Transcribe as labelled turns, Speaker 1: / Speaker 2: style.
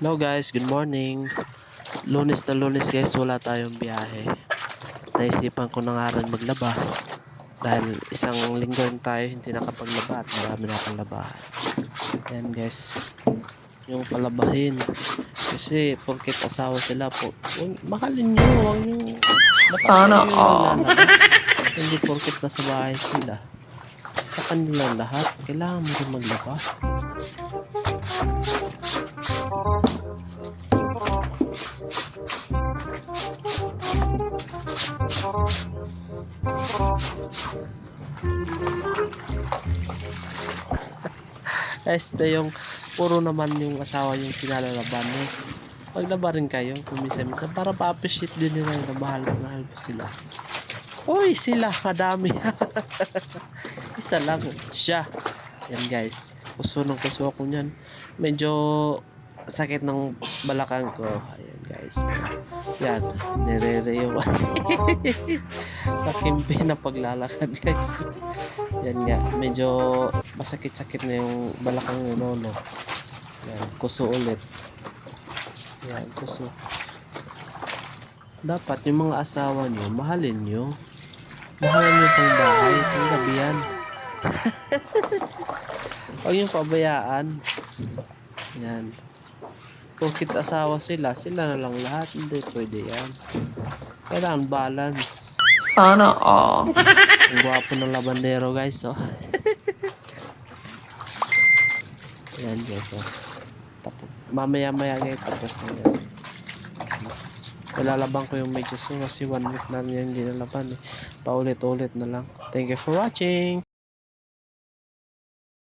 Speaker 1: Hello guys, good morning. Lunes na lunes guys, wala tayong biyahe. Naisipan ko na nga rin maglaba. Dahil isang linggo rin tayo hindi nakapaglaba at marami na akong labahan. Ayan guys, yung palabahin. Kasi porket asawa sila po, mahalin nyo, huwag nyo dapat
Speaker 2: Sana
Speaker 1: kayo yung
Speaker 2: all.
Speaker 1: maglalaba. Hindi porket nasa bahay sila. Sa kanila lahat, kailangan mo rin maglaba. Yung puro naman yung asawa yung pinalalaban eh. Maglaba rin kayo kumisa-misa para pa-appreciate din nila na mahal po sila. Uy, sila, kadami. Isa lang, siya. Yan guys, kuso ako niyan. Medyo sakit ng balakang ko. Ayan guys. Yan, nire-reo. Nakimpi na paglalakad guys. Yan nga, medyo masakit-sakit na yung balakang ni Lolo. Yan, kuso ulit. Yan, kuso. Dapat yung mga asawa nyo, mahalin nyo. Mahalin nyo pang bahay, pang gabi yan. Huwag yung pabayaan. Yan. Kung kids asawa sila, sila na lang lahat. Hindi pwede yan. Kailangan balance.
Speaker 2: Sana all.
Speaker 1: Ang gwapo ng labandero guys, oh. Ayan guys, oh. Tapos, mamaya-maya guys, tapos na yan. Lalabang ko yung medyas ko kasi 1 week na yan hindi nalaban eh. Paulit-ulit na lang. Thank you for watching.